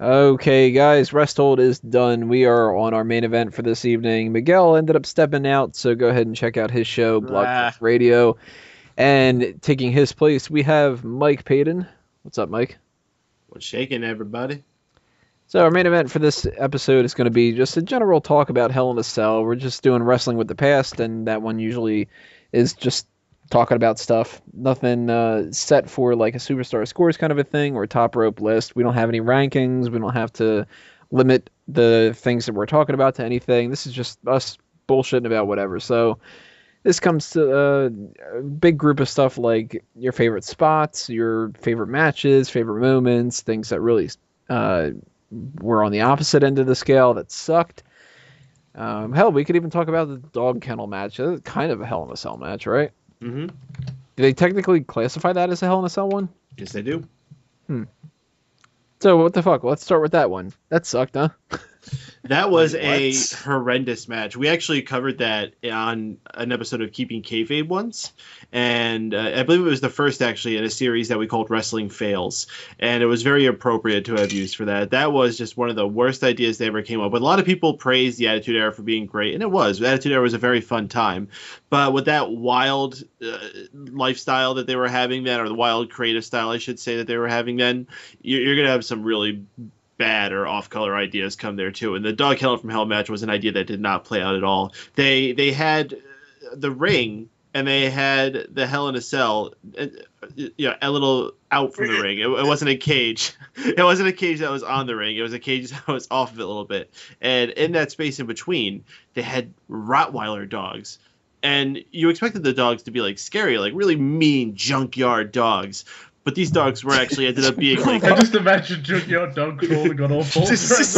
Okay, guys, rest hold is done. We are on our main event for this evening. Miguel ended up stepping out, so go ahead and check out his show, Blog Talk Ah, Radio. And taking his place, we have Mike Payton. What's up, Mike? what's shaking, everybody? So our main event for this episode is going to be just a general talk about Hell in a Cell. We're just doing wrestling with the past, and that one usually is just talking about stuff. Nothing set for like a superstar scores kind of a thing or top rope list. We don't have any rankings. We don't have to limit the things that we're talking about to anything. This is just us bullshitting about whatever. So this comes to a big group of stuff like your favorite spots, your favorite matches, favorite moments, things that really uh, were on the opposite end of the scale that sucked. Hell, we could even talk about the dog kennel match. That's kind of a Hell in a Cell match, right? Mm-hmm. Do they technically classify that as a Hell in a Cell one? Yes, they do. Hmm. So what the fuck? Let's start with that one. That sucked, huh? That was Wait, a what? horrendous match. We actually covered that on an episode of Keeping Kayfabe once, and I believe it was the first actually in a series that we called Wrestling Fails, and it was very appropriate to have used for that. That was just one of the worst ideas they ever came up with. A lot of people praised the Attitude Era for being great, and it was. The Attitude Era was a very fun time, but with that wild lifestyle that they were having then, or the wild creative style, I should say, that they were having then, you're gonna have some really bad or off-color ideas come there too. And the dog kennel from hell match was an idea that did not play out at all. They had the ring and they had the Hell in a Cell, a little out from the ring. It wasn't a cage. It wasn't a cage that was on the ring. It was a cage that was off of it a little bit. And in that space in between, they had Rottweiler dogs. And you expected the dogs to be like scary, like really mean junkyard dogs. But these dogs were actually ended up being like I just imagine Junkyard Dog crawling on all fours.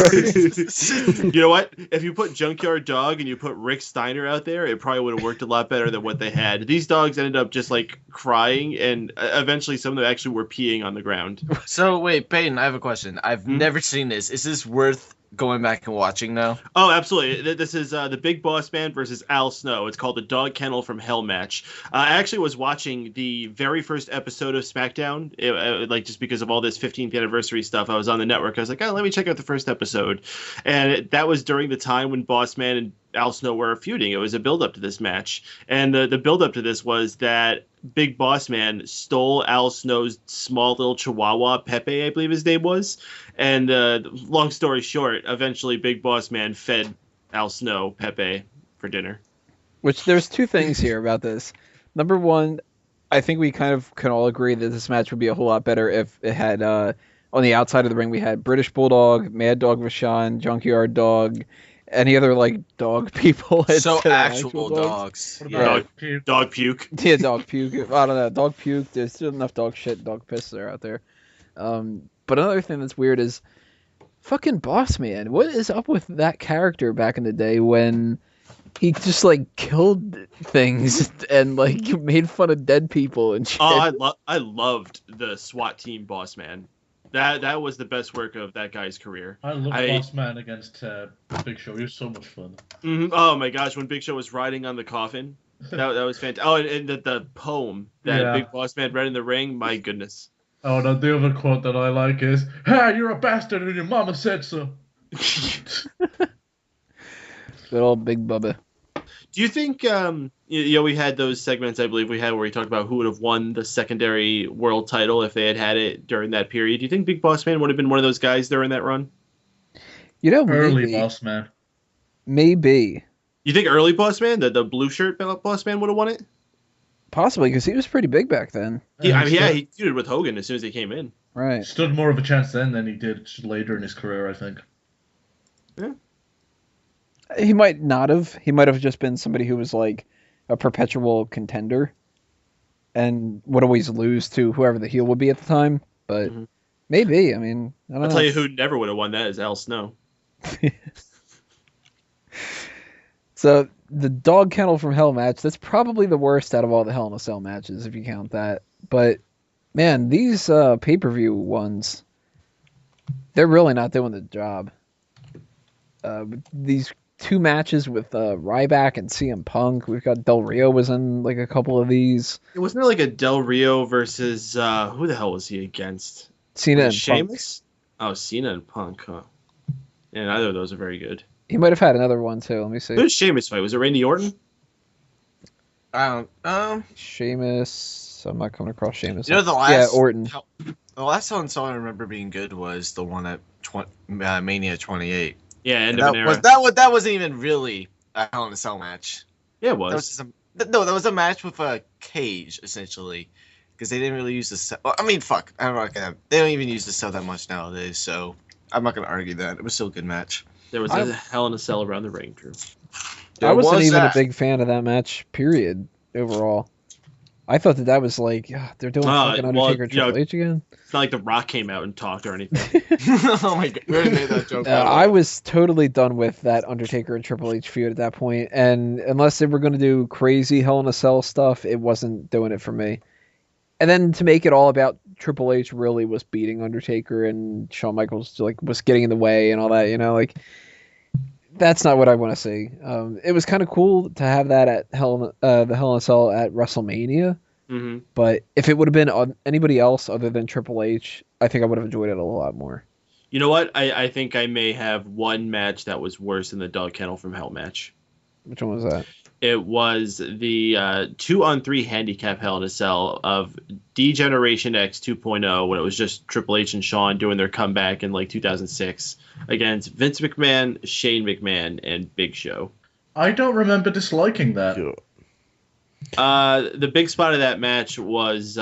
you know what? If you put Junkyard Dog and you put Rick Steiner out there, it probably would have worked a lot better than what they had. These dogs ended up just like crying, and eventually some of them actually were peeing on the ground. So wait, Peyton, I have a question. I've Hmm? never seen this. Is this worth going back and watching now? Oh, absolutely. This is the Big Boss Man versus Al Snow. It's called the Dog Kennel from Hell match. I actually was watching the very first episode of SmackDown, like just because of all this 15th anniversary stuff. I was on the network. I was like, oh, let me check out the first episode. And that was during the time when Boss Man and Al Snow were feuding. It was a build up to this match. And the build up to this was that Big Boss Man stole Al Snow's small little chihuahua, Pepe, I believe his name was. And long story short, eventually Big Boss Man fed Al Snow Pepe for dinner. Which there's two things here about this. Number one, I think we kind of can all agree that this match would be a whole lot better if it had on the outside of the ring we had British Bulldog, Mad Dog Vachon, Junkyard Dog, any other like dog people. So instead of actual dogs. dogs. What Yeah. about puke? Dog puke. Yeah, dog puke. I don't know, dog puke. There's still enough dog shit, dog piss there out there. But another thing that's weird is fucking Boss Man. What is up with that character back in the day when he just like killed things and like made fun of dead people and shit? Oh, I loved the SWAT team Boss Man. That was the best work of that guy's career. I love I- Boss Man against Big Show. He was so much fun. Oh my gosh, when Big Show was riding on the coffin, that was fantastic. Oh, and the poem that Yeah. Big Boss Man read in the ring, my goodness. Oh, no, the other quote that I like is, "Ha, you're a bastard and your mama said so." Good old Big Bubba. Do you think, we had those segments, I believe we had, where we talked about who would have won the secondary world title if they had it during that period. Do you think Big Boss Man would have been one of those guys during that run? You know, Early maybe, Boss Man. maybe, You think early Boss Man, the blue shirt Boss Man would have won it? possibly, because he was pretty big back then, He feuded with Hogan as soon as he came in. right? Stood more of a chance then than he did later in his career, I think. He might not have. He might have just been somebody who was like a perpetual contender and would always lose to whoever the heel would be at the time. But Mhm. maybe. I mean, I don't I'll know. tell you who never would have won that is Al Snow. So the dog kennel from Hell match, that's probably the worst out of all the Hell in a Cell matches, if you count that. But man, these pay-per-view ones, they're really not doing the job. These two matches with Ryback and CM Punk, we've got Del Rio was in like a couple of these. Wasn't there like a Del Rio versus who the hell was he against? Cena Was and it Punk. Sheamus? Oh, Cena and Punk, huh? Yeah, neither of those are very good. He might have had another one too. Let me see. Who did Sheamus fight? Was it Randy Orton? I don't. Sheamus. I'm not coming across Sheamus. You know the Yeah, last. Orton. The last one I remember being good was the one at Mania 28. Yeah, end And of an that era. was that wasn't even really a Hell in a Cell match. Yeah, it That was was. just that was a match with a cage essentially, because they didn't really use the cell. Well, I mean, fuck, I'm not gonna. They don't even use the cell that much nowadays, so I'm not gonna argue that. It was still a good match. There was a Hell in a Cell around the ring, Drew. I wasn't was even that. a big fan of that match. Period. Overall, I thought that was like they're doing fucking well, Undertaker Triple H again. It's not like The Rock came out and talked or anything. Oh my god, we already made that joke. I was totally done with that Undertaker and Triple H feud at that point, and unless they were going to do crazy Hell in a Cell stuff, it wasn't doing it for me. And then to make it all about Triple H really was beating Undertaker, and Shawn Michaels like was getting in the way and all that, like that's not what I want to see. It was kind of cool to have that at the Hell in a Cell at WrestleMania. hmm But if it would have been anybody else other than Triple H, I think I would have enjoyed it a lot more. You know what? I think I may have one match that was worse than the Dog Kennel from Hell match. Which one was that? It was the 2-on-3 handicap Hell in a Cell of D-Generation X 2.0 when it was just Triple H and Shawn doing their comeback in like 2006 against Vince McMahon, Shane McMahon, and Big Show. I don't remember disliking that. The big spot of that match was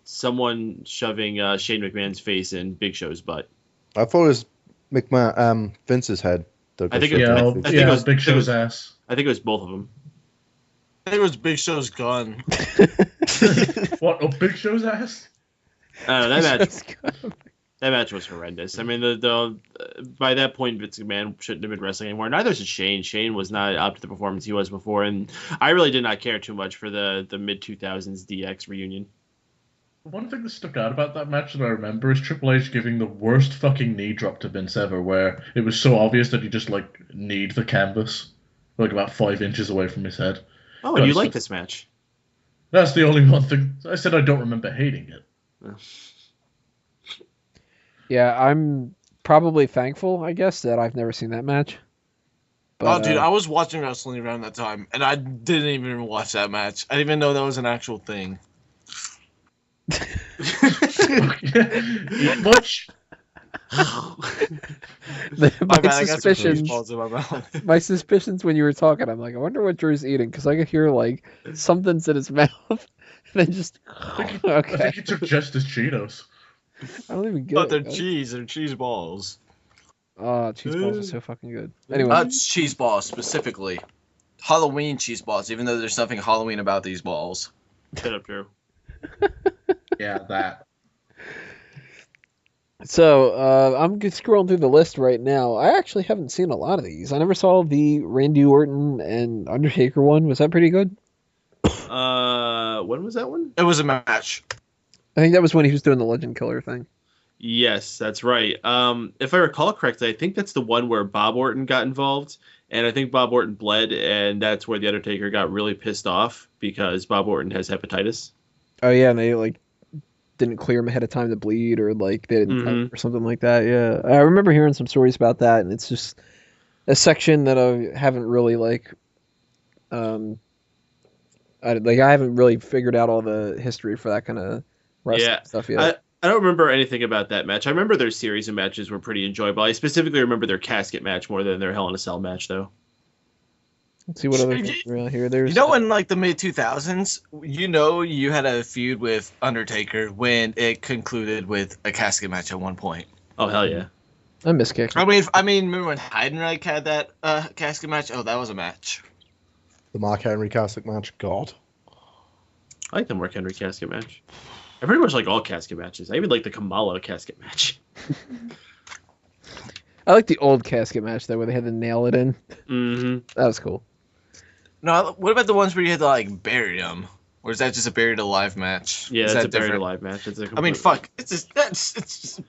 someone shoving Shane McMahon's face in Big Show's butt. I thought it was Vince's head. I think It was Big Show's ass. I think it was both of them. I think it was Big Show's gun. What? Oh, Big Show's ass? That match was horrendous. I mean, the by that point, Vince McMahon shouldn't have been wrestling anymore. Neither should Shane. Shane was not up to the performance he was before, and I really did not care too much for the mid 2000s DX reunion. One thing that stuck out about that match that I remember is Triple H giving the worst fucking knee drop to Vince ever, where it was so obvious that he just like kneed the canvas, like about 5 inches away from his head. Oh, and you like this match? That's the only one thing. I said I don't remember hating it. Yeah, I'm probably thankful, I guess, that I've never seen that match. But, Dude, I was watching wrestling around that time, and I didn't even watch that match. I didn't even know that was an actual thing. Eat much? My suspicions when you were talking, I'm like, I wonder what Drew's eating, because I could hear like something's in his mouth, and then just I okay. think he took just his Cheetos. I don't even get But it. they're cheese. They're cheese balls. Oh, cheese balls are so fucking good. Anyway, It's cheese balls specifically. Halloween cheese balls, even though there's nothing Halloween about these balls. Shut up, Drew. Yeah, that. so I'm just scrolling through the list right now. I actually haven't seen a lot of these. I never saw the Randy Orton and Undertaker one. Was that pretty good? When was that one? It was a match. I think that was when he was doing the Legend Killer thing. Yes, that's right. If I recall correctly, I think that's the one where Bob Orton got involved, and I think Bob Orton bled, and that's where the Undertaker got really pissed off because Bob Orton has hepatitis. Oh yeah, and they like didn't clear him ahead of time to bleed, or like they didn't or something like that. Yeah, I remember hearing some stories about that, and it's just a section that I haven't really I haven't really figured out all the history for that kind of wrestling stuff yet. I don't remember anything about that match. I remember their series of matches were pretty enjoyable. I specifically remember their casket match more than their Hell in a Cell match, though. Let's see what other things around here. There's You know, in like the mid 2000s, you had a feud with Undertaker when it concluded with a casket match at one point. Oh, hell yeah. I miss kicking. I mean, remember when Heidenreich had that casket match? Oh, that was a match. The Mark Henry casket match. God. I like the Mark Henry casket match. I pretty much like all casket matches. I even like the Kamala casket match. I like the old casket match though, where they had to nail it in. Mm-hmm. That was cool. No, what about the ones where you had to like bury them? Or is that just a buried alive match? Yeah, is that's that a very different? live match. It's I mean, fuck. It's just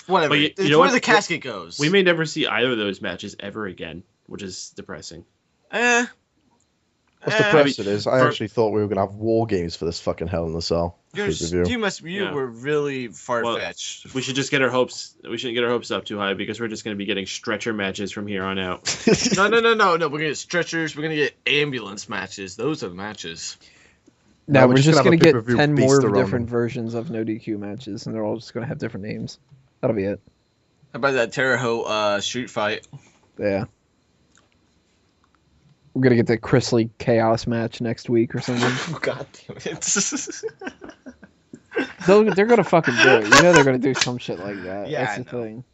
whatever. But It's you know where what? the casket goes. We may never see either of those matches ever again, which is depressing. What's Eh, depressing is I for- actually thought we were gonna have war games for this fucking Hell in the Cell pay-per-view. you were really far-fetched. We should just get our hopes. We shouldn't get our hopes up too high because we're just going to be getting stretcher matches from here on out. No. We're gonna get stretchers. We're gonna get ambulance matches. Those are the matches. No, No, we're we're just just gonna gonna have a get pay-per-view 10 beast more around different them. versions of no DQ matches, and they're all just gonna have different names. That'll be it. How about that Terre Haute street fight? Yeah. We're gonna get the Chris Lee Chaos match next week or something. Oh, God damn it! They're gonna fucking do it. You know they're gonna do some shit like that. Yeah, That's I the know. thing.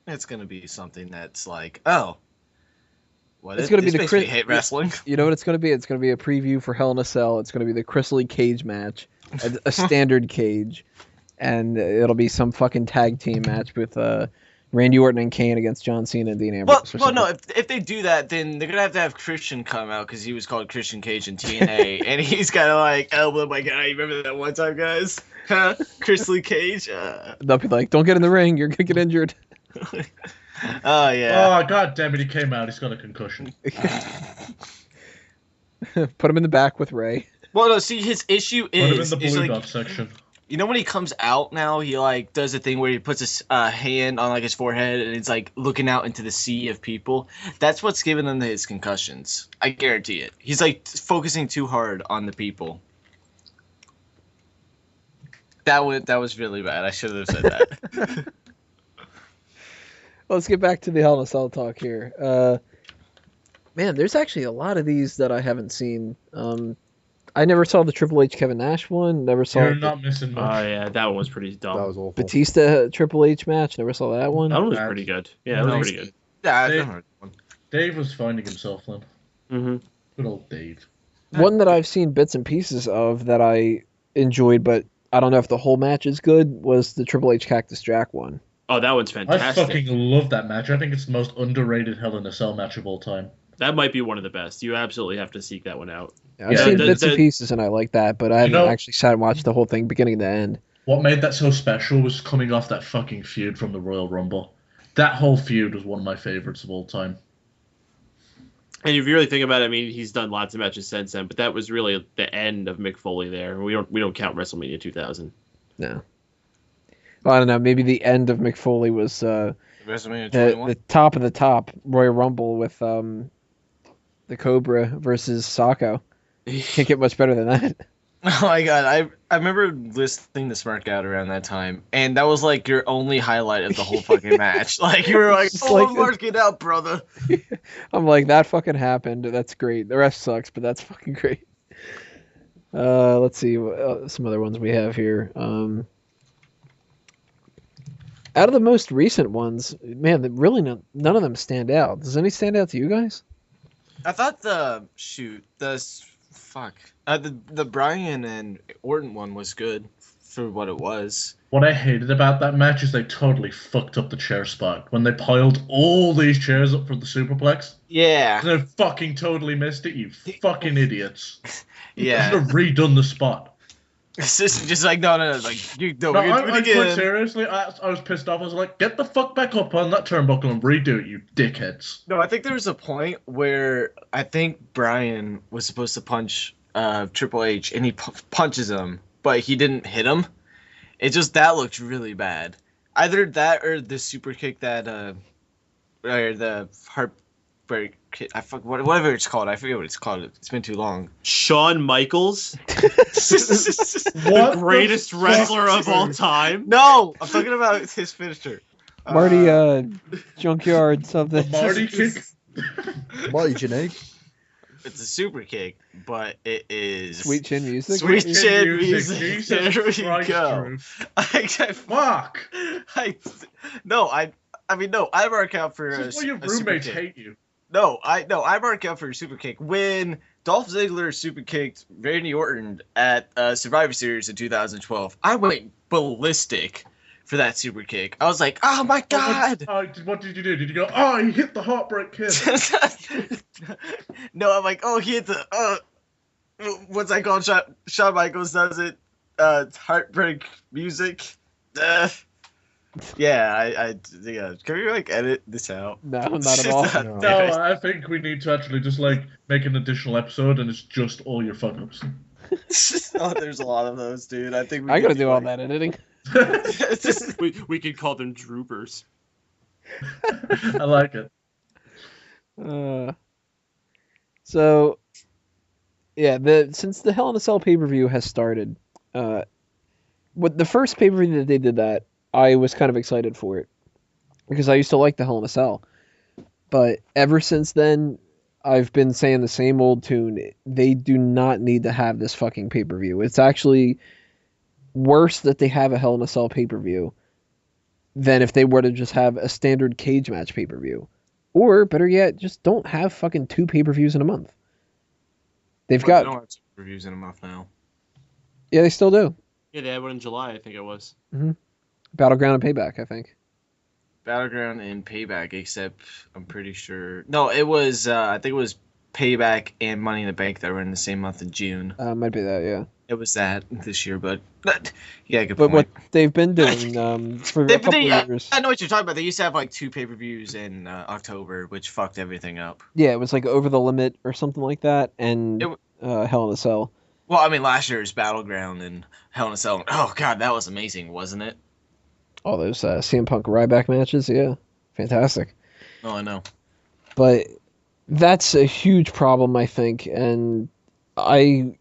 It's gonna be something that's like, oh, what? It's gonna be this the makes me Chris- hate wrestling. You know what it's gonna be? It's gonna be a preview for Hell in a Cell. It's gonna be the Chris Lee cage match, a standard cage, and it'll be some fucking tag team match with Randy Orton and Kane against John Cena and Dean Ambrose. Well, no. If they do that, then they're gonna have Christian come out because he was called Christian Cage in TNA, and he's kind of like elbow my guy. You remember that one time, guys? Huh? Chris Lee Cage. They'll be like, "Don't get in the ring. You're gonna get injured." Oh yeah. Oh, god damn it, he came out, he's got a concussion. Put him in the back with Ray. Well, no. See, his issue Put him in is, the blue like, dot section. you know when he comes out now, he like does a thing where he puts his hand on like his forehead and it's like looking out into the sea of people. That's what's giving him his concussions. I guarantee it. He's like focusing too hard on the people. That was really bad. I should have said that. Let's get back to the Hell in a Cell talk here. Man, there's actually a lot of these that I haven't seen. I never saw the Triple H Kevin Nash one. Never saw You're the not missing Oh much. yeah, that one was pretty dumb. That was awful. Batista Triple H match. Never saw that one. That one was Bad. pretty good. Yeah, that No. was pretty good. Yeah, I Dave- never heard that one. Dave was finding himself then. Mm-hmm. Good old Dave. One that I've seen bits and pieces of that I enjoyed, but I don't know if the whole match is good, was the Triple H Cactus Jack one. Oh, that one's I fantastic. fucking love that match. I think it's the most underrated Hell in a Cell match of all time. That might be one of the best. You absolutely have to seek that one out. I've Yeah, seen the- bits and the- pieces and I like that, but I haven't know- actually sat and watched the whole thing beginning to end. What made that so special was coming off that fucking feud from the Royal Rumble. That whole feud was one of my favorites of all time. And if you really think about it, I mean, he's done lots of matches since then, but that was really the end of Mick Foley there. We don't count WrestleMania 2000. No. Well, I don't know. Maybe the end of McFoley was WrestleMania the 21. top of the top Royal Rumble with the Cobra versus Sacco. Can't get much better than that. Oh my god, I remember listening to Smark out around that time, and that was like your only highlight of the whole fucking match. Like you were like, It's "Oh, like- Mark it out, brother." I'm like, that fucking happened. That's great. The rest sucks, but that's fucking great. Let's see some other ones we have here. Out of the most recent ones, man, really none of them stand out. Does any stand out to you guys? I thought the Bryan and Orton one was good for what it was. What I hated about that match is they totally fucked up the chair spot. When they piled all these chairs up for the superplex, Yeah, they fucking totally missed it, you fucking idiots. You yeah. should have redone the spot. It's just like no, like you no, No, we're gonna do it quite again. seriously, I was pissed off. I was like, get the fuck back up on that turnbuckle and redo it, you dickheads. No, I think there was a point where I think Bryan was supposed to punch Triple H, and he punches him, but he didn't hit him. It just that looked really bad. Either that or the super kick that or the heartbreak kick. Whatever it's called. I forget what it's called. It's been too long. Shawn Michaels, What the greatest the wrestler fuck? of all time. No, I'm talking about his finisher. Marty, Junkyard something. Marty kick? Marty Jannetty. It's a super kick, but it is Sweet Chin Music. Sweet Chin Chin music, music. Jesus There we Christ, go. Drew. Fuck! I mean, no, I mark out for This is why your a super roommates kick. hate you. I mark out for a super kick when Dolph Ziggler super kicked Randy Orton at Survivor Series in 2012. I went ballistic for that super kick. I was like, oh my god! What did you do? Did you go, oh, he hit the heartbreak kid? No, I'm like, oh, he hit the what's that called? Shawn Michaels does it. Heartbreak music. Yeah. Can we like edit this out? No, not at all. No. No, I think we need to actually just like make an additional episode, and it's just all your fuck ups. Oh, there's a lot of those, dude. I think I could gotta do all like- that editing. We could call them droopers. I like it. So, yeah, since the Hell in a Cell pay-per-view has started, with the first pay-per-view that they did that, I was kind of excited for it because I used to like the Hell in a Cell. But ever since then, I've been saying the same old tune. They do not need to have this fucking pay-per-view. It's actually worse that they have a Hell in a Cell pay-per-view than if they were to just have a standard cage match pay-per-view. Or, better yet, just don't have fucking 2 pay-per-views in a month. They've Well, got... they don't have reviews in a month now. Yeah, they still do. Yeah, they had one in July, I think it was. Battleground and Payback, I think. Battleground and Payback, except I'm pretty sure. No, it was. I think it was Payback and Money in the Bank that were in the same month in June. Might be that, yeah. It was that this year, but yeah, good But point. what they've been doing for a couple years... I know what you're talking about. They used to have like 2 pay-per-views in October, which fucked everything up. Yeah, it was like Over the Limit or something like that, and Hell in a Cell. Well, I mean, last year's Battleground and Hell in a Cell. Oh god, that was amazing, wasn't it? All those CM Punk Ryback matches, yeah. Fantastic. Oh, I know. But that's a huge problem, I think, and I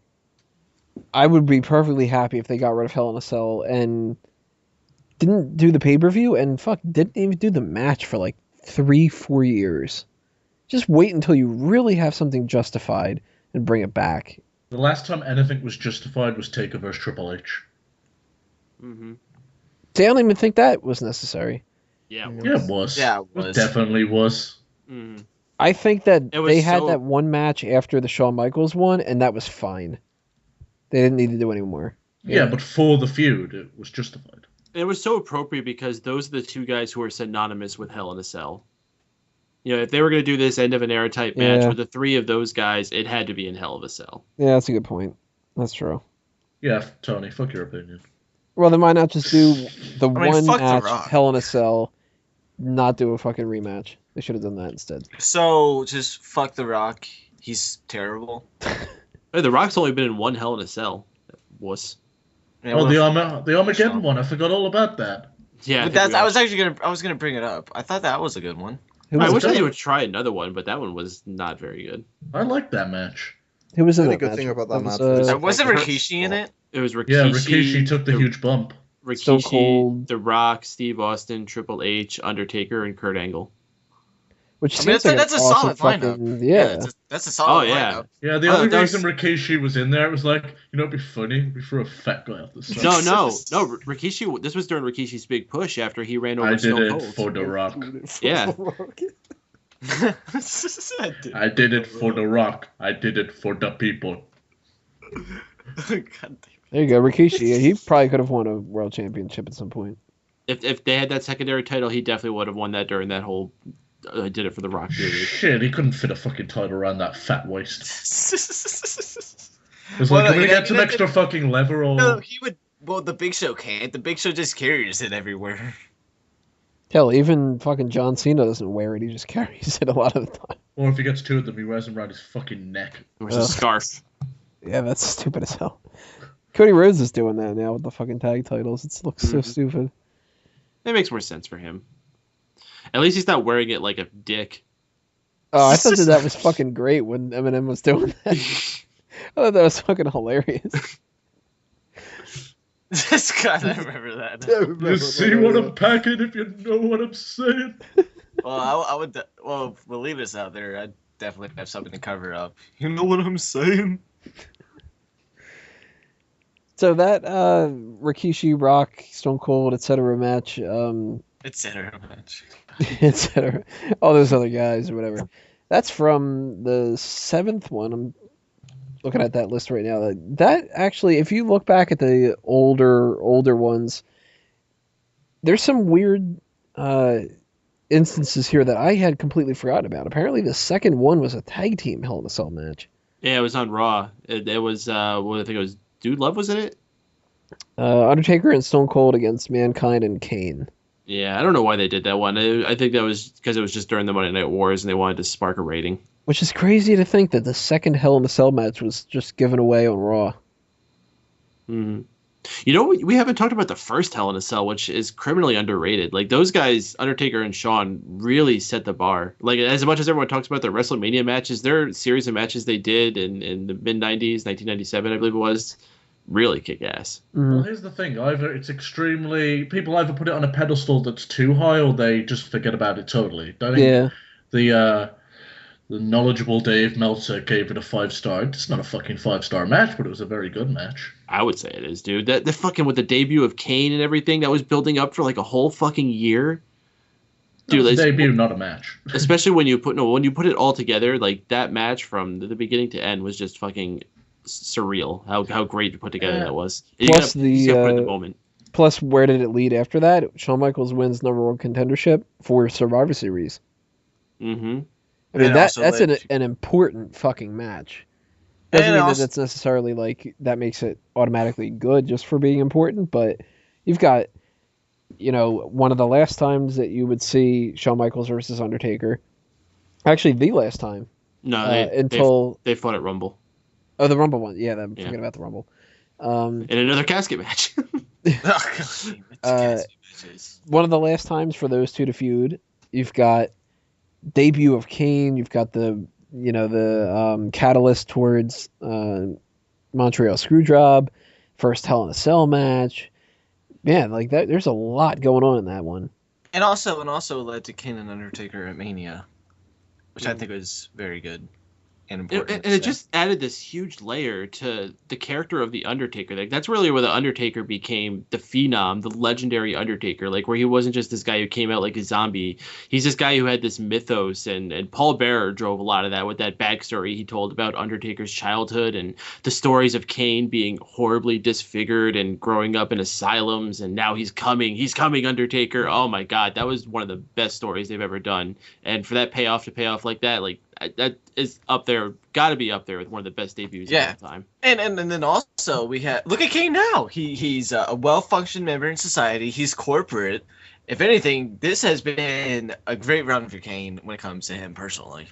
would be perfectly happy if they got rid of Hell in a Cell and didn't do the pay-per-view and didn't even do the match for like 3-4 years. Just wait until you really have something justified and bring it back. The last time anything was justified was Taker vs Triple H. Mm-hmm. See, I don't even think that was necessary. Yeah. Yeah, it was. Yeah, it was. It definitely was. Mm-hmm. I think that It was they had so- that one match after the Shawn Michaels one, and that was fine. They didn't need to do any more. Yeah, but for the feud, it was justified. It was so appropriate because those are the 2 guys who are synonymous with Hell in a Cell. You know, if they were going to do this end of an era type match Yeah. with the 3 of those guys, it had to be in Hell of a Cell. Yeah, that's a good point. That's true. Yeah, Tony, fuck your opinion. Well, they might not just do the I mean, one fuck The match, Rock. Hell in a Cell, not do a fucking rematch. They should have done that instead. So just fuck The Rock. He's terrible. Hey, The Rock's only been in one Hell in a Cell. Wuss. Yeah, Oh, well, the Armageddon one. I forgot all about that. Yeah, but I was actually gonna bring it up. I thought that was a good one. Who I was, wish it? they would try another one, but that one was not very good. I liked that match. Who was in The that only good match? thing about that was, match was- Wasn't Rikishi in it? It was Rikishi. Yeah, Rikishi took the huge bump. Stone Rikishi, Cold. The Rock, Steve Austin, Triple H, Undertaker, and Kurt Angle. Which I mean, seems like that's an a awesome solid lineup. fucking, yeah. That's a solid Oh, yeah. lineup. Yeah, the Oh, only that was- reason Rikishi was in there was like, you know, it'd be funny. We threw a fat guy off the side. No. Rikishi. This was during Rikishi's big push after he ran over I did Stone it Cold. for The Rock. Yeah. I did it for The Rock. I did it for the people. God damn. There you go, Rikishi. Yeah, he probably could have won a world championship at some point. If they had that secondary title, he definitely would have won that during that whole did it for the Rock period. Shit, he couldn't fit a fucking title around that fat waist. It's Well, like, can we yeah, get some that- extra fucking lever or... No, he would. Well, the Big Show can't. The Big Show just carries it everywhere. Hell, even fucking John Cena doesn't wear it. He just carries it a lot of the time. Or if he gets 2 of them, he wears them around his fucking neck. It was a scarf. Yeah, that's stupid as hell. Cody Rhodes is doing that now with the fucking tag titles. It looks so Mhm. stupid. It makes more sense for him. At least he's not wearing it like a dick. Oh, I thought that was fucking great when Eminem was doing that. I thought that was fucking hilarious. Just gotta remember that. You see what I'm packing if you know what I'm saying? Well, I would. Well, if we'll leave this out there. I'd definitely have something to cover up. You know what I'm saying? So that Rikishi, Rock, Stone Cold, etc. match, Etc. Match. etc. All those other guys or whatever. That's from the 7th one. I'm looking at that list right now. That actually, if you look back at the older ones, there's some weird instances here that I had completely forgotten about. Apparently, the second one was a tag team Hell in a Cell match. Yeah, it was on Raw. It was well, I think it was Dude Love was in it. Undertaker and Stone Cold against Mankind and Kane. Yeah, I don't know why they did that one. I think that was because it was just during the Monday Night Wars and they wanted to spark a rating. Which is crazy to think that the second Hell in a Cell match was just given away on Raw. Hmm. You know, we haven't talked about the first Hell in a Cell, which is criminally underrated. Like those guys, Undertaker and Shawn, really set the bar. Like as much as everyone talks about their WrestleMania matches, their series of matches they did in the mid '90s, 1997, I believe it was, really kick ass. Well, here's the thing. Either it's extremely people either put it on a pedestal that's too high, or they just forget about it totally. I think Yeah. the knowledgeable Dave Meltzer gave it a 5-star. It's not a fucking 5-star match, but it was a very good match. I would say it is, dude. That the fucking with the debut of Kane and everything that was building up for like a whole fucking year. Dude, It's a debut, not a match. especially when you put it all together, like that match from the beginning to end was just fucking surreal. How great put together that was. Plus you gotta put it in the moment. Plus, where did it lead after that? Shawn Michaels wins #1 contendership for Survivor Series. Mm-hmm. I mean, And that's also led an important fucking match. Doesn't And mean also- that it's necessarily like that makes it automatically good just for being important, but you've got, one of the last times that you would see Shawn Michaels versus Undertaker. Actually, the last time. No, they fought at Rumble The Rumble one. Yeah, I'm forgetting about the Rumble. in another casket match. One of the last times for those two to feud. You've got debut of Kane. You've got the catalyst towards Montreal Screwjob, first Hell in a Cell match. Man, like that. There's a lot going on in that one. And also led to Kane and Undertaker at Mania, which I think was very good and important. And it just added this huge layer to the character of the Undertaker. Like that's really where the Undertaker became the phenom, the legendary Undertaker. Like where he wasn't just this guy who came out like a zombie. He's this guy who had this mythos, and Paul Bearer drove a lot of that with that backstory he told about Undertaker's childhood and the stories of Kane being horribly disfigured and growing up in asylums, and now he's coming Undertaker. Oh my God, that was one of the best stories they've ever done. And for that payoff like that, like that is up there, got to be up there with one of the best debuts of all time. And then also we had look at Kane now. He's a well-functioned member in society. He's corporate. If anything, this has been a great run for Kane when it comes to him personally.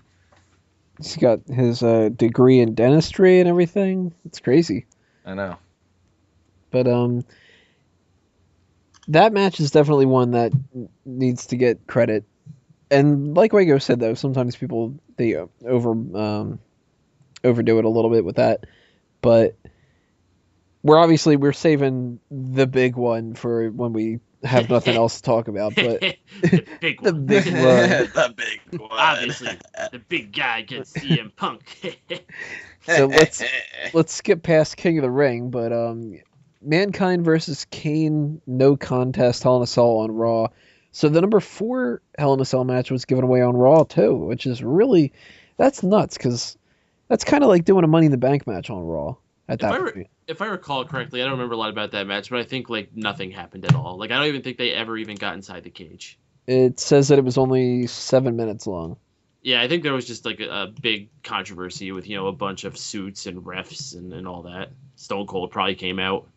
He's got his degree in dentistry and everything. It's crazy. I know. But that match is definitely one that needs to get credit. And like Wago said, though, sometimes people they overdo it a little bit with that. But we're saving the big one for when we have nothing else to talk about. But the big the one. big one. The big one. Obviously, the big guy gets CM Punk. So let's skip past King of the Ring. But Mankind versus Kane, no contest, Hell in a Cell on Raw. So the #4 Hell in a Cell match was given away on Raw too, which is really that's nuts because that's kind of like doing a Money in the Bank match on Raw at that point. If I recall correctly, I don't remember a lot about that match, but I think like nothing happened at all. Like I don't even think they ever even got inside the cage. It says that it was only 7 minutes long. Yeah, I think there was just like a big controversy with a bunch of suits and refs and all that. Stone Cold probably came out.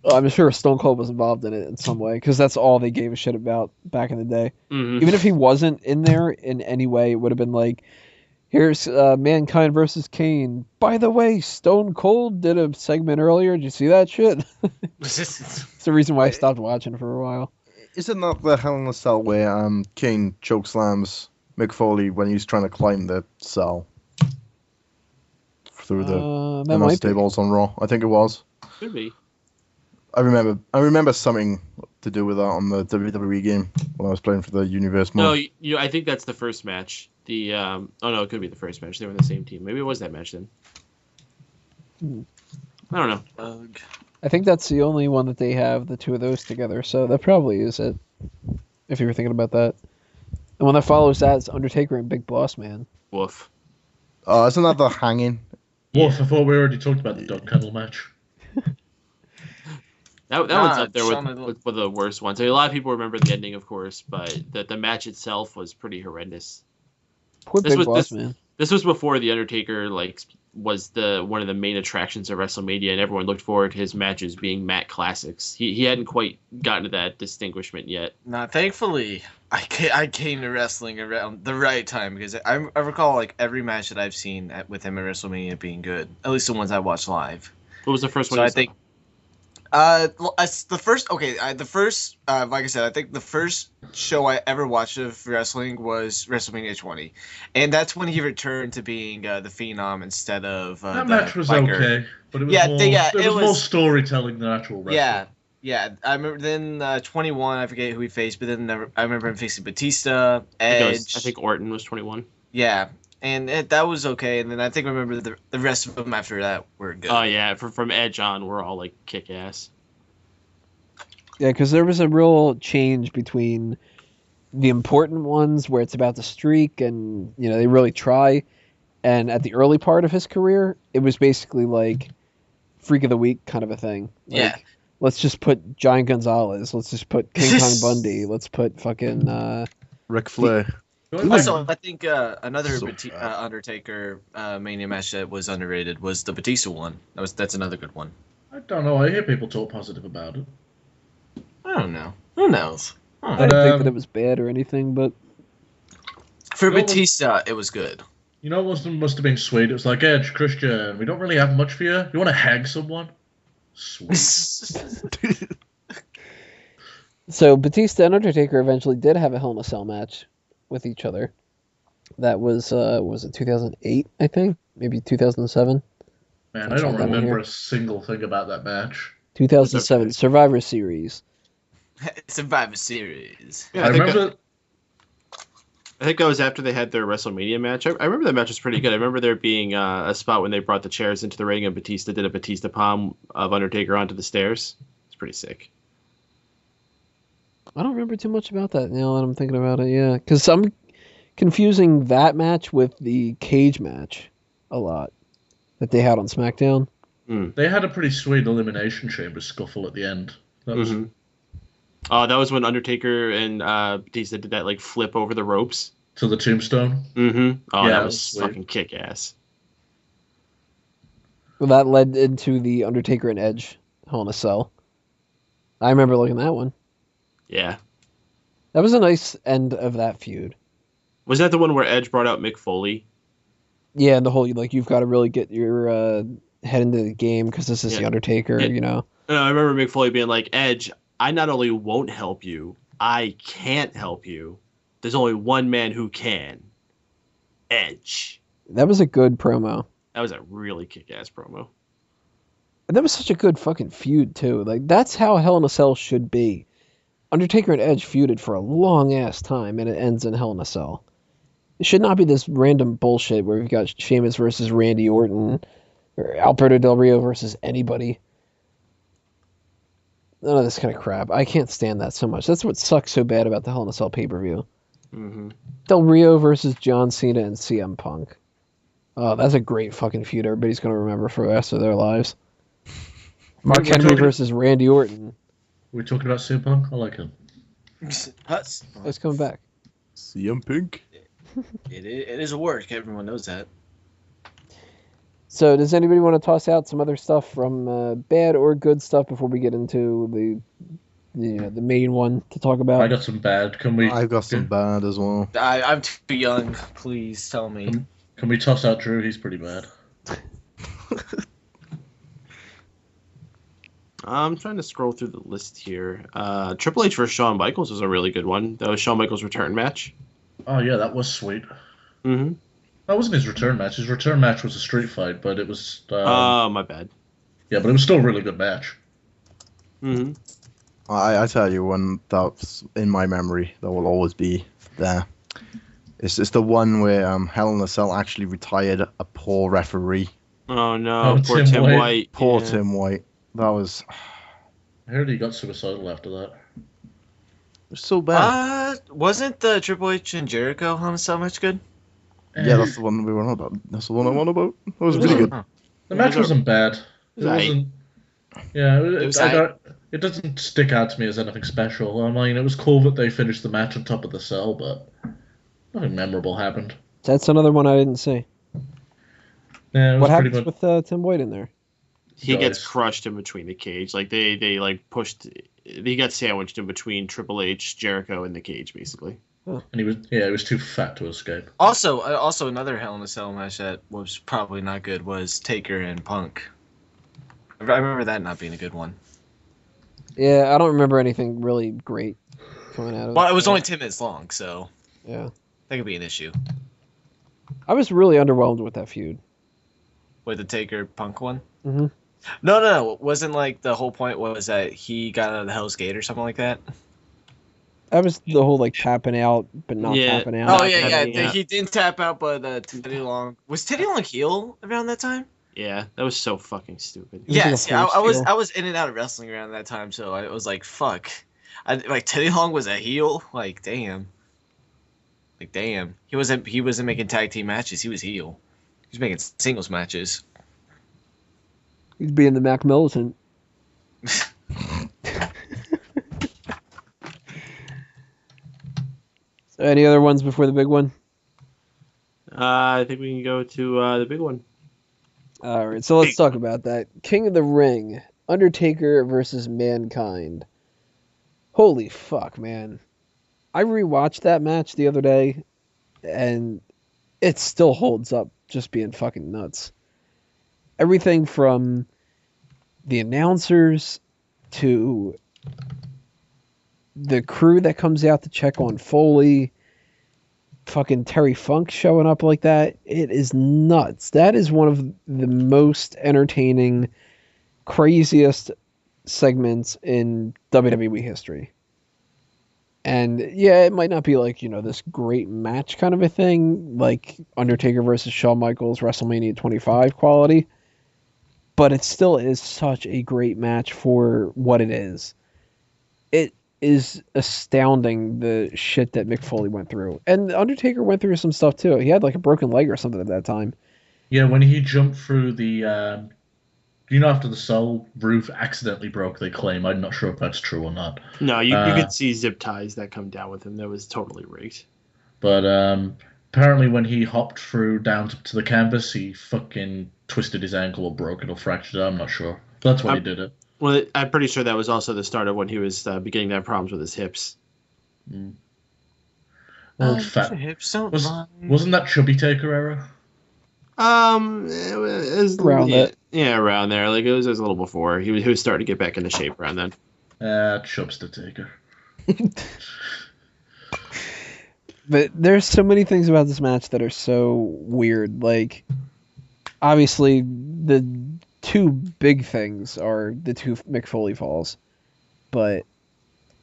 I'm sure Stone Cold was involved in it in some way because that's all they gave a shit about back in the day. Mm-hmm. Even if he wasn't in there in any way, it would have been like, here's Mankind versus Kane. By the way, Stone Cold did a segment earlier. Did you see that shit? It's the reason why I stopped watching for a while. Is it not the Hell in a Cell where Kane chokeslams Mick Foley when he's trying to climb the cell through the that might be. tables on Raw? I think it was. Could be. I remember something to do with that on the WWE game when I was playing for the Universe mode. No, I think that's the first match. The oh no, it could be the first match. They were on the same team. Maybe it was that match then. I don't know. I think that's the only one that they have the two of those together. So that probably is it. If you were thinking about that. And one that follows that is Undertaker and Big Boss Man. Woof. Isn't that the hanging? Wolf, I thought we already talked about the dog kennel match. That one's up there with the worst ones. I mean, a lot of people remember the ending, of course, but the match itself was pretty horrendous. Poor Big Boss Man. This was before the Undertaker was one of the main attractions of WrestleMania, and everyone looked forward to his matches being Matt Classics. He hadn't quite gotten to that distinguishment yet. Nah, thankfully, I came to wrestling around the right time because I recall like every match that I've seen with him at WrestleMania being good. At least the ones I watched live. What was the first one? So you I saw? think the first like I said, I think the first show I ever watched of wrestling was WrestleMania 20, and that's when he returned to being the Phenom instead of That the match was biker. okay, but it was Yeah, more. it More was- storytelling than actual wrestling. Yeah. I remember then 21. I forget who he faced, but then I remember him facing Batista, I Edge. think Orton was 21. Yeah, and that was okay. And then I think I remember the rest of them after that were good. Oh yeah, from Edge on, we're all like kick ass. Yeah, because there was a real change between the important ones where it's about the streak and, you know, they really try. And at the early part of his career, it was basically like Freak of the Week kind of a thing. Like, Yeah. Let's just put Giant Gonzalez. Let's just put King Kong Bundy. Let's put fucking... Ric Flair. The only thing- Also, I think another So Undertaker Mania match that was underrated was the Batista one. That's another good one. I don't know. I hear people talk positive about it. I don't know. Who knows? I But, didn't think that it was bad or anything, but... For What was- Batista, it was good. You know what must have been sweet? It was like, Edge, Christian, we don't really have much for you. You want to hang someone? Sweet. So Batista and Undertaker eventually did have a Hell in a Cell match with each other. That was it 2008, I think? Maybe 2007? Man, I Let's don't find that one remember here. a single thing about that match. 2007, Survivor Series. Survivor Series. Yeah, I remember. I think that was after they had their WrestleMania match. I remember that match was pretty good. I remember there being a spot when they brought the chairs into the ring and Batista did a Batista palm of Undertaker onto the stairs. It's pretty sick. I don't remember too much about that now that I'm thinking about it, yeah. Because I'm confusing that match with the cage match a lot that they had on SmackDown. They had a pretty sweet Elimination Chamber scuffle at the end. That was That was when Undertaker and Batista did that like flip over the ropes. to the tombstone. Mm-hmm. Oh, Yeah, that it was was sweet. fucking kick ass. Well, that led into the Undertaker and Edge Hell in a Cell. I remember looking at that one. Yeah. That was a nice end of that feud. Was that the one where Edge brought out Mick Foley? Yeah, and the whole, like, you've got to really get your head into the game because this is Yeah. the Undertaker, Yeah. you know? And I remember Mick Foley being like, Edge, I not only won't help you, I can't help you. There's only one man who can. Edge. That was a good promo. That was a really kick-ass promo. And that was such a good fucking feud, too. Like, that's how Hell in a Cell should be. Undertaker and Edge feuded for a long-ass time, and it ends in Hell in a Cell. It should not be this random bullshit where we've got Sheamus versus Randy Orton, or Alberto Del Rio versus anybody. None of this kind of crap. I can't stand that so much. That's what sucks so bad about the Hell in a Cell pay-per-view. Mm-hmm. Del Rio versus John Cena and CM Punk. Oh, that's a great fucking feud everybody's going to remember for the rest of their lives. Mark We're Henry talking- versus Randy Orton. We're talking about CM Punk? I like him. Huts. Let's come back. CM Punk. It is a work. Everyone knows that. So, does anybody want to toss out some other stuff from bad or good stuff before we get into the main one to talk about? I got some bad. Can we? I've got some bad as well. I'm too young. Please tell me. Can we toss out Drew? He's pretty bad. I'm trying to scroll through the list here. Triple H versus Shawn Michaels was a really good one. That was Shawn Michaels' return match. Oh yeah, that was sweet. Mm-hmm. That wasn't his return match. His return match was a street fight, but it was. Oh, my bad. Yeah, but it was still a really good match. Mm-hmm. I tell you one that's in my memory that will always be there. It's the one where Hell in a Cell actually retired a poor referee. Oh, no. Oh, Poor Tim Tim White. White. Poor Yeah. Tim White. That was I heard he got suicidal after that. so bad. Wasn't the Triple H and Jericho Hell in a Cell match good? Yeah, that's the one we were on about. That's the one I'm on about. That was really good. The match wasn't bad. It was aight. wasn't. Yeah, It was it doesn't stick out to me as anything special. I mean, it was cool that they finished the match on top of the cell, but nothing memorable happened. That's another one I didn't see. Yeah, it was What pretty happens much with Tim White in there? He gets Dies. crushed in between the cage. Like they like pushed. He got sandwiched in between Triple H, Jericho, and the cage, basically. and he was too fat to escape. Also another Hell in a Cell match that was probably not good was Taker and Punk. I remember that not being a good one. Yeah, I don't remember anything really great coming out of it. Well, it was only 10 minutes long, so Yeah. that could be an issue. I was really underwhelmed with that feud. With the Taker Punk one? Mhm. No. Wasn't like the whole point was that he got out of the Hell's Gate or something like that? That was the whole like tapping out but not Yeah. tapping out. Oh, yeah. yeah. He didn't tap out, but Teddy Long. Was Teddy Long heel around that time? Yeah, that was so fucking stupid. was Yes, like a yeah, horse heel. I was in and out of wrestling around that time, so I was like, fuck. Like Teddy Long was a heel? Like, damn. He wasn't making tag team matches, he was heel. He was making singles matches. He's being the Mac Militant. So any other ones before the big one? I think we can go to the big one. All right, so let's talk about that. King of the Ring, Undertaker versus Mankind. Holy fuck, man. I rewatched that match the other day, and it still holds up just being fucking nuts. Everything from the announcers to the crew that comes out to check on Foley, fucking Terry Funk showing up like that. It is nuts. That is one of the most entertaining, craziest segments in WWE history. And yeah, it might not be like, this great match kind of a thing, like Undertaker versus Shawn Michaels WrestleMania 25 quality, but it still is such a great match for what it is. It is astounding the shit that Mick Foley went through. And Undertaker went through some stuff too. He had like a broken leg or something at that time. Yeah, when he jumped through the, after the cell roof accidentally broke, they claim. I'm not sure if that's true or not. No, you could see zip ties that come down with him. That was totally rigged. But apparently when he hopped through down to the canvas, he fucking twisted his ankle or broke it or fractured it. I'm not sure. But that's when he did it. Well, I'm pretty sure that was also the start of when he was beginning to have problems with his hips. Old fat. Hips don't Wasn't that Chubby Taker era? It was Around it. Yeah, around there. Like it was a little before. He was starting to get back into shape around then. Chubster Taker. But there's so many things about this match that are so weird. Like, obviously, the two big things are the two Mick Foley falls. But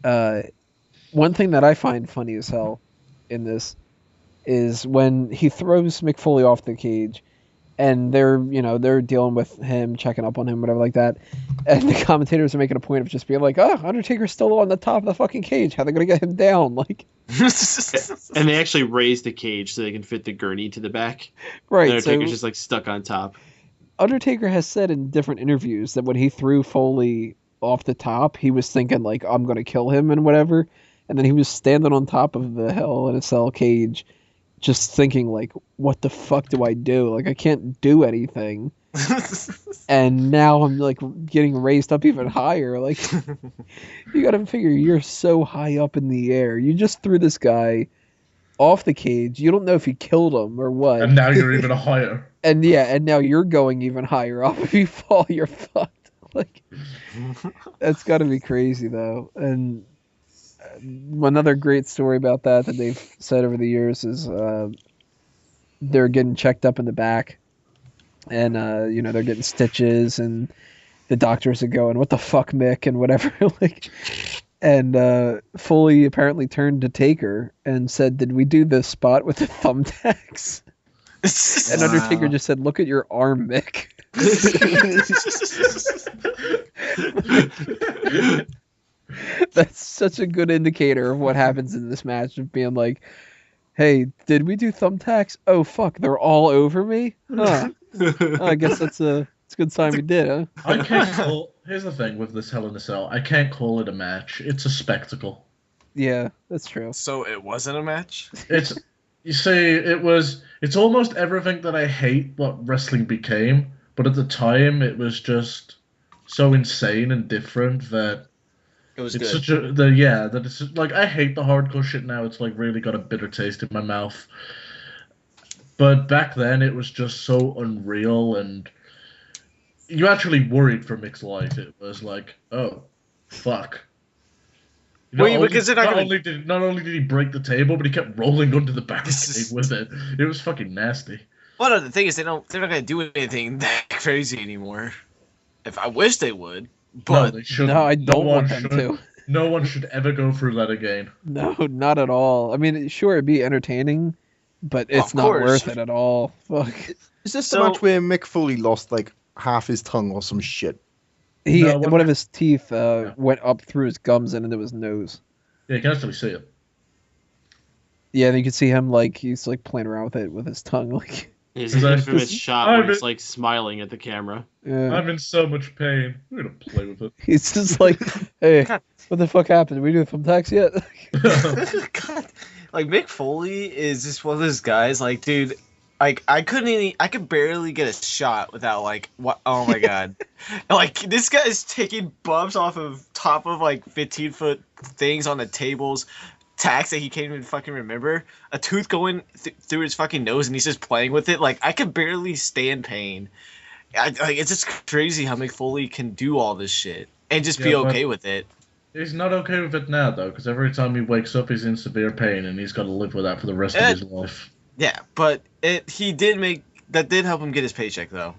one thing that I find funny as hell in this is when he throws Mick Foley off the cage, and they're dealing with him, checking up on him, whatever like that, and the commentators are making a point of just being like, "Oh, Undertaker's still on the top of the fucking cage. How are they gonna get him down?" Like, and they actually raised the cage so they can fit the gurney to the back. right? And Undertaker's So just like stuck on top. Undertaker has said in different interviews that when he threw Foley off the top, he was thinking like, "I'm gonna kill him" and whatever, and then he was standing on top of the Hell in a Cell cage, just thinking like, what the fuck do I do? Like, I can't do anything. And now I'm like getting raised up even higher. Like, you gotta figure you're so high up in the air. You just threw this guy off the cage. You don't know if he killed him or what. And now you're even higher. And now you're going even higher up. If you fall, you're fucked. Like, that's gotta be crazy though. And another great story about that they've said over the years is they're getting checked up in the back, and they're getting stitches, and the doctors are going, "What the fuck, Mick?" and whatever. Like, and Foley apparently turned to Taker and said, "Did we do the spot with the thumbtacks?" And Undertaker just said, "Look at your arm, Mick." That's such a good indicator of what happens in this match, of being like, "Hey, did we do thumbtacks? Oh fuck, they're all over me? Huh. I guess it's a good sign we did, huh?" I can't call. Here's the thing with this Hell in a Cell. I can't call it a match. It's a spectacle. Yeah, that's true. So it wasn't a match? It's You see, it's almost everything that I hate what wrestling became, but at the time it was just so insane and different that It was it's good. such a the yeah that it's like I hate the hardcore shit now. It's like really got a bitter taste in my mouth. But back then it was just so unreal, and you actually worried for Mick's life. It was like, oh, fuck. Well, yeah, because they're not gonna. Not only did he break the table, but he kept rolling under the This barricade is. with it. It was fucking nasty. Well, no, the thing is, they're not gonna do anything that crazy anymore. If I wish they would, No, but they shouldn't. No, I don't one want them should. to. No one should ever go through that again. No, not at all. I mean, sure, it'd be entertaining, but Well, it's of not course. worth it at all. Fuck. Is this So- the match where Mick Foley lost like half his tongue or some shit? He No, one of his teeth went up through his gums and into his nose. Yeah, you can actually see it. Yeah, and you can see him like he's like playing around with it with his tongue, like His Is that- infamous shot where I'm he's in- like smiling at the camera. yeah. I'm in so much pain. We're gonna play with it. He's just like, hey, God. what the fuck happened? Did we do the thumbtacks yet? God, like Mick Foley is just one of those guys. Like, dude, like I could barely get a shot without like, what? Oh my god, like this guy is taking bumps off of top of like 15-foot things on the tables, tacks that he can't even fucking remember, a tooth going through his fucking nose, and he's just playing with it. Like I could barely stand pain. Like it's just crazy how Mick Foley can do all this shit and just be Yeah, but- okay with it. He's not okay with it now, though, because every time he wakes up, he's in severe pain, and he's got to live with that for the rest of his life. Yeah, but he did help him get his paycheck though.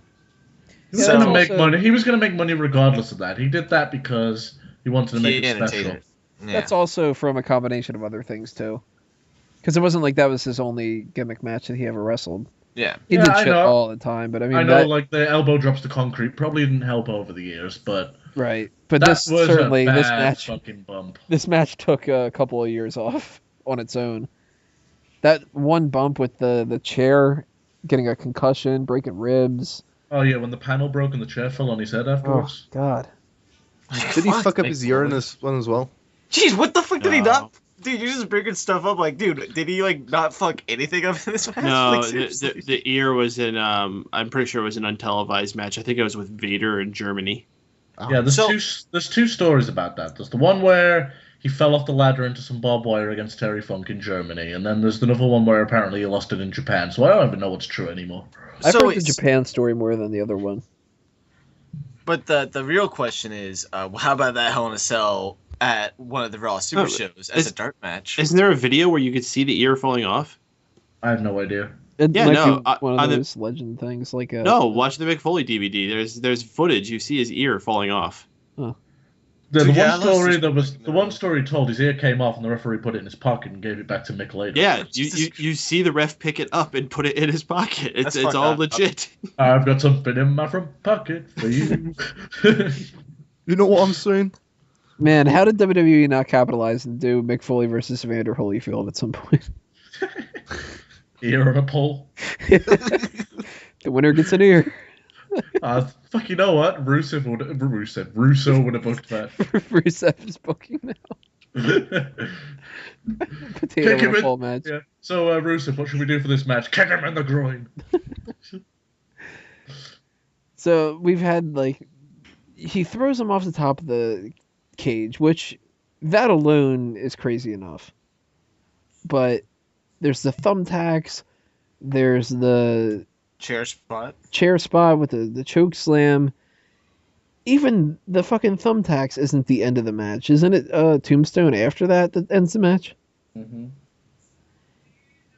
He was Yeah, gonna that's make also- money. He was gonna make money regardless of that. He did that because he wanted to make it special. Yeah. That's also from a combination of other things too. Because it wasn't like that was his only gimmick match that he ever wrestled. Yeah. He Yeah, did I shit know. all the time, but I mean, I know, that, like the elbow drops to concrete probably didn't help over the years, but right. But that this was certainly, a bad this match, fucking bump. this match took a couple of years off on its own. That one bump with the chair, getting a concussion, breaking ribs. Oh yeah, when the panel broke and the chair fell on his head Oh afterwards. God. Did he fuck up Mick his ear in Foley. this one as well? Jeez, what the fuck did he No. not? Dude, you're just bringing stuff up. Like, dude, did he like not fuck anything up in this match? No, Like, the, seriously? the ear was in. I'm pretty sure it was an untelevised match. I think it was with Vader in Germany. Yeah, there's So- there's two stories about that. There's the one where he fell off the ladder into some barbed wire against Terry Funk in Germany, and then there's another one where apparently he lost it in Japan. So I don't even know what's true anymore. I've So heard the it's- Japan story more than the other one. But the real question is, how about that Hell in a Cell at one of the Raw Super Oh, shows as is- a dark match? Isn't there a video where you could see the ear falling off? I have no idea. It Yeah, might no, be one on of the- those legend things, like a No, watch the Mick Foley DVD. There's footage. You see his ear falling off. The Yeah, one let's story just- that was the one story told his ear came off and the referee put it in his pocket and gave it back to Mick later. Yeah, Jesus you see the ref pick it up and put it in his pocket. It's That's it's fucked all up. legit. I've got something in my front pocket for you. You know what I'm saying? Man, how did WWE not capitalize and do Mick Foley versus Evander Holyfield at some point? Ear on a pole. The winner gets an ear. Fuck, you know what? Russo would have booked that. Rusev is booking now. Potato Kick him in a in. full match. Yeah. So, Rusev, what should we do for this match? Kick him in the groin. So we've had like he throws him off the top of the cage, which that alone is crazy enough. But there's the thumbtacks, there's the Chair spot. chair spot with the choke slam. Even the fucking thumbtacks isn't the end of the match, isn't it? Tombstone after that ends the match. Mm-hmm.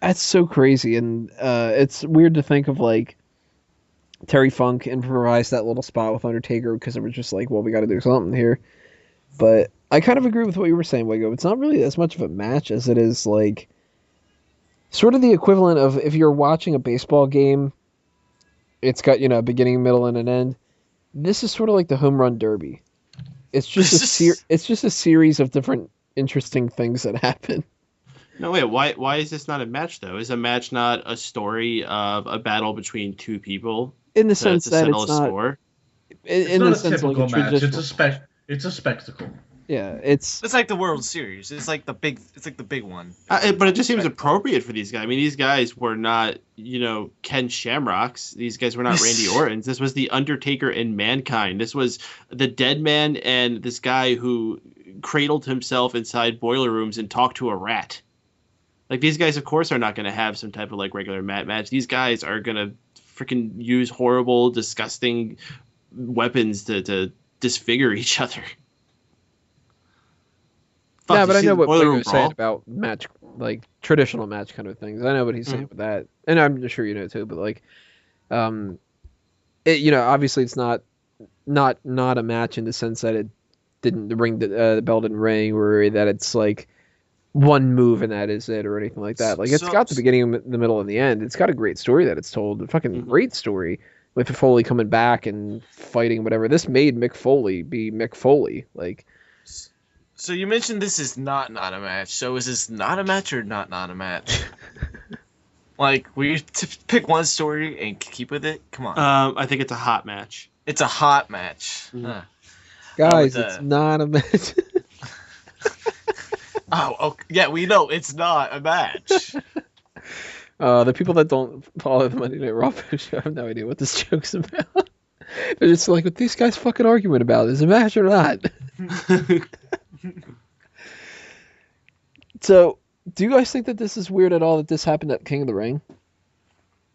That's so crazy, and it's weird to think of like Terry Funk improvised that little spot with Undertaker because it was just like, well, we got to do something here. But I kind of agree with what you were saying, Wago. It's not really as much of a match as it is like sort of the equivalent of if you're watching a baseball game. It's got a beginning, middle, and an end. This is sort of like the home run derby. It's just it's just a series of different interesting things that happen. No, wait. Why is this not a match though? Is a match not a story of a battle between two people In the to sense that settle it's a not score? in It's not the a sense like typical a match. traditional. It's a spectacle. Yeah, it's It's like the World Series. It's like the big one. But it just seems appropriate for these guys. I mean, these guys were not, Ken Shamrocks. These guys were not Randy Ortons. This was the Undertaker and Mankind. This was the Dead Man and this guy who cradled himself inside boiler rooms and talked to a rat. Like, these guys, of course, are not going to have some type of like regular mat match. These guys are going to freaking use horrible, disgusting weapons to disfigure each other. Fuck, yeah, you but I see know the what boiler you're room saying brawl? about match, like traditional match kind of things. I know what he's saying with that, and I'm sure you know too. But like, obviously it's not a match in the sense that it didn't the bell didn't ring, or that it's like one move and that is it, or anything like that. Like, it's got the beginning, the middle, and the end. It's got a great story that it's told. A fucking great story with Foley coming back and fighting whatever. This made Mick Foley be Mick Foley. Like. So you mentioned this is not a match. So is this not a match or not a match? Like, will you pick one story and keep with it? Come on. I think it's a hot match. It's a hot match. Mhm. Huh. Guys, it's not a match. Oh, okay. Yeah, we know it's not a match. The people that don't follow the Monday Night Raw show have no idea what this joke's about. They're just like, what these guys fucking arguing about? Is it a match or not? So, do you guys think that this is weird at all that this happened at King of the Ring?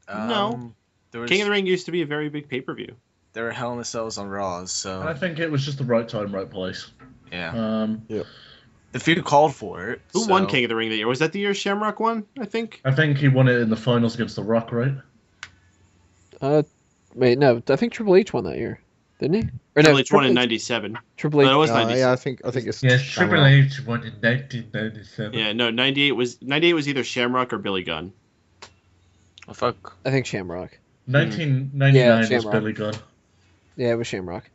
No. There was, King of the Ring used to be a very big pay-per-view. There were Hell in a Cells on Raws, so I think it was just the right time, right place. yeah. Yeah. The feud called for it. Who won King of the Ring that year? Was that the year Shamrock won, I think? I think he won it in the finals against The Rock, right? Wait, no, I think Triple H won that year, didn't he? Or Triple no, H won in 97. Triple H. No, it was 97. Yeah, I think it's Yeah, Shamrock. Triple H won in 1997. Yeah, no, 98 was either Shamrock or Billy Gunn. Oh, fuck. I think Shamrock. 1999 Yeah, was Shamrock. Billy Gunn. Yeah, it was Shamrock.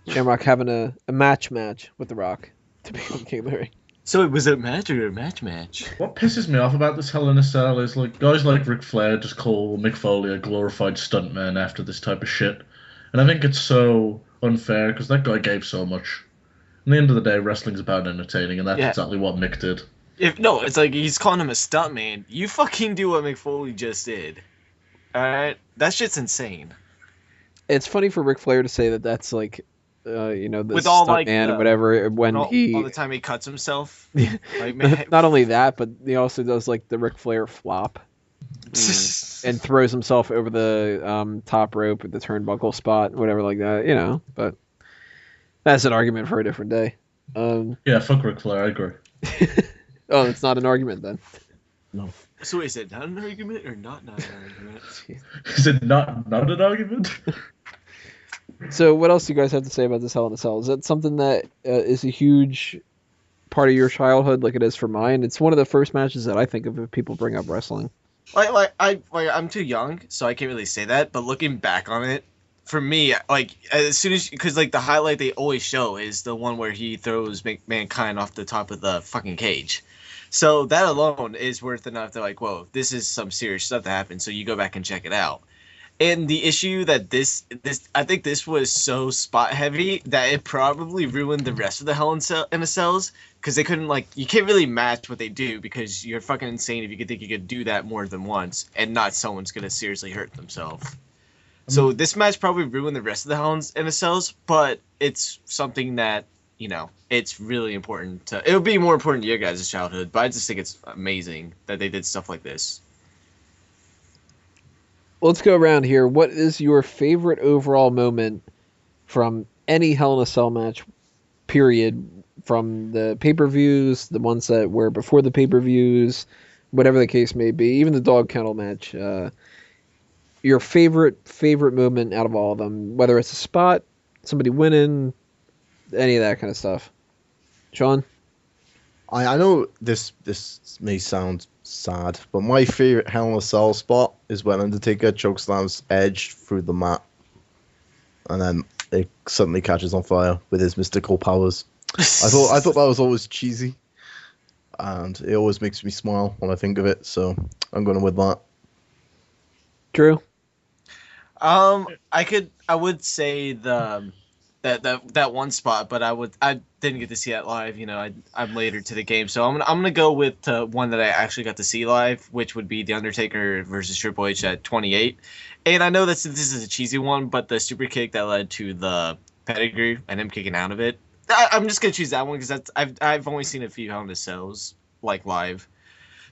Shamrock having a match with The Rock to become King of the Ring. So was it a match or a match? What pisses me off about this Hell in a Cell is like guys like Ric Flair just call Mick Foley a glorified stuntman after this type of shit, and I think it's so unfair because that guy gave so much. At the end of the day, wrestling's about entertaining, and that's exactly what Mick did. It's like he's calling him a stuntman. You fucking do what McFoley just did. Alright? That shit's insane. It's funny for Ric Flair to say that that's like, the With all, like, man and whatever, when all he... the time he cuts himself. Like, Not only that, but he also does like the Ric Flair flop. And throws himself over the top rope at the turnbuckle spot, whatever like that, but that's an argument for a different day. Yeah, fuck Ric Flair, I agree. Oh, it's not an argument then. No. So is it not an argument or not an argument? Is it not an argument? So what else do you guys have to say about this Hell in a Cell? Is that something that is a huge part of your childhood like it is for mine? It's one of the first matches that I think of if people bring up wrestling. I'm too young, so I can't really say that. But looking back on it, for me, like as soon as because like the highlight they always show is the one where he throws Mankind off the top of the fucking cage. So that alone is worth enough to like, whoa, this is some serious stuff that happened. So you go back and check it out. And the issue that this I think this was so spot heavy that it probably ruined the rest of the Hell in a Cells because they couldn't you can't really match what they do because you're fucking insane if you could think you could do that more than once and not someone's gonna seriously hurt themselves. So this match probably ruined the rest of the Hell in a Cells, but it's something that it's really important to. It would be more important to your guys' childhood, but I just think it's amazing that they did stuff like this. Let's go around here. What is your favorite overall moment from any Hell in a Cell match, period, from the pay-per-views, the ones that were before the pay-per-views, whatever the case may be, even the dog kennel match, your favorite moment out of all of them, whether it's a spot, somebody winning, any of that kind of stuff. Sean? I know this may sound sad, but my favorite Hell in a Cell spot is when Undertaker chokeslams Edge through the mat, and then it suddenly catches on fire with his mystical powers. I thought that was always cheesy, and it always makes me smile when I think of it. So I'm going with that. Drew? I would say that one spot, but I didn't get to see that live. You know, I'm later to the game, so I'm gonna go with one that I actually got to see live, which would be The Undertaker versus Triple H at 28. And I know this is a cheesy one, but the super kick that led to the pedigree and him kicking out of it, I'm just gonna choose that one because I've only seen a few Hell in a Cells like live.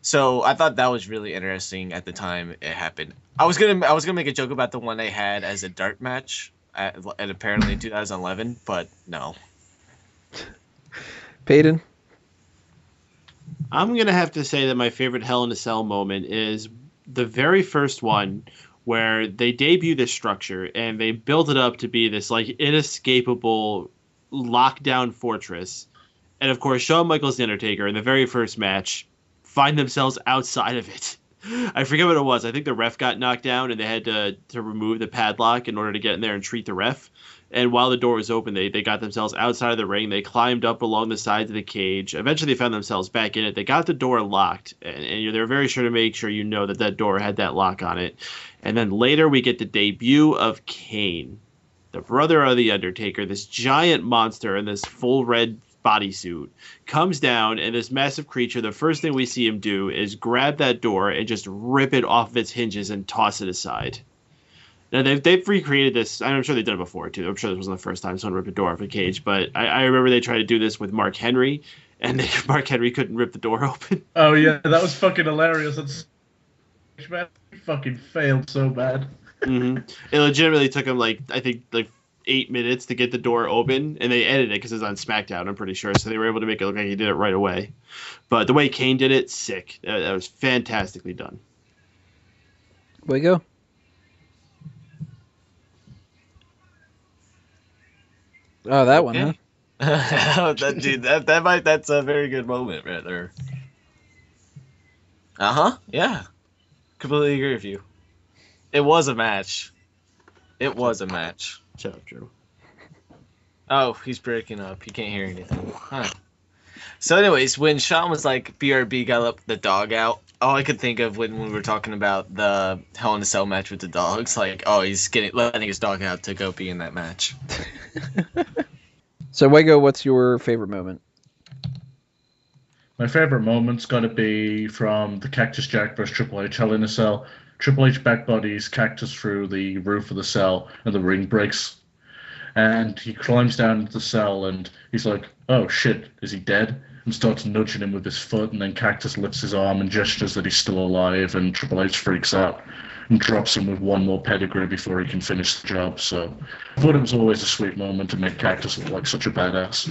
So I thought that was really interesting at the time it happened. I was gonna make a joke about the one they had as a dart match and apparently in 2011, but no. Peyton? I'm gonna have to say that my favorite Hell in a Cell moment is the very first one where they debut this structure and they build it up to be this like inescapable lockdown fortress. And of course, Shawn Michaels and The Undertaker in the very first match find themselves outside of it. I forget what it was. I think the ref got knocked down and they had to remove the padlock in order to get in there and treat the ref. And while the door was open, they got themselves outside of the ring. They climbed up along the sides of the cage. Eventually, they found themselves back in it. They got the door locked, and they were very sure to make sure you know that that door had that lock on it. And then later, we get the debut of Kane, the brother of The Undertaker, this giant monster in this full red bodysuit, comes down, and this massive creature, the first thing we see him do is grab that door and just rip it off of its hinges and toss it aside. Now, they've recreated this. I'm sure they've done it before, too. I'm sure this wasn't the first time someone ripped a door off a cage, but I remember they tried to do this with Mark Henry, and Mark Henry couldn't rip the door open. Oh, yeah, that was fucking hilarious. That's man, he fucking failed so bad. Mm-hmm. It legitimately took him, I think 8 minutes to get the door open, and they edited it because it was on SmackDown, I'm pretty sure, so they were able to make it look like he did it right away. But the way Kane did it, sick. That was fantastically done. Way to go. Oh, that one, huh? That's a very good moment right there. Yeah. Completely agree with you. It was a match. It was a match. Shut up, Drew. Oh, he's breaking up. He can't hear anything. Huh. So, anyways, when Sean was like, BRB got up the dog out, all I could think of when we were talking about the Hell in a Cell match with the dogs, like, oh, he's letting his dog out to go be in that match. So, Wego, what's your favorite moment? My favorite moment's got to be from the Cactus Jack vs. Triple H Hell in a Cell. Triple H back bodies Cactus through the roof of the cell, and the ring breaks. And he climbs down into the cell, and he's like, oh shit, is he dead? And starts nudging him with his foot, and then Cactus lifts his arm and gestures that he's still alive, and Triple H freaks out and drops him with one more pedigree before he can finish the job. So I thought it was always a sweet moment to make Cactus look like such a badass.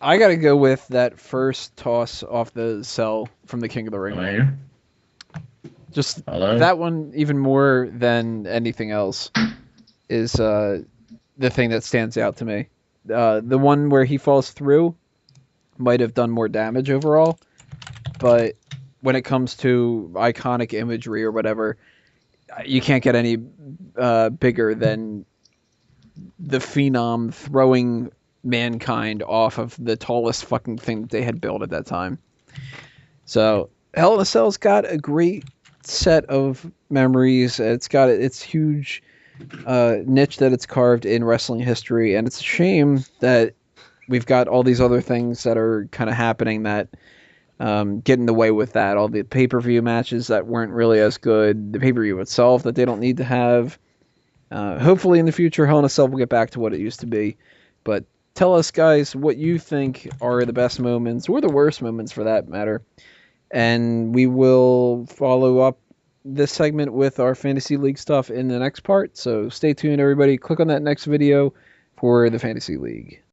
I gotta go with that first toss off the cell from the King of the Ring. Am I here? Just Hello? that one, even more than anything else, is the thing that stands out to me. The one where he falls through might have done more damage overall, but when it comes to iconic imagery or whatever, you can't get any bigger than the Phenom throwing Mankind off of the tallest fucking thing that they had built at that time. So Hell in a Cell's got a great set of memories. It's got its huge niche that it's carved in wrestling history, and it's a shame that we've got all these other things that are kind of happening that get in the way with that. All the pay-per-view matches that weren't really as good, the pay-per-view itself that they don't need to have. Hopefully in the future, Hell in a Cell will get back to what it used to be. But tell us, guys, what you think are the best moments, or the worst moments for that matter. And we will follow up this segment with our Fantasy League stuff in the next part. So stay tuned, everybody. Click on that next video for the Fantasy League.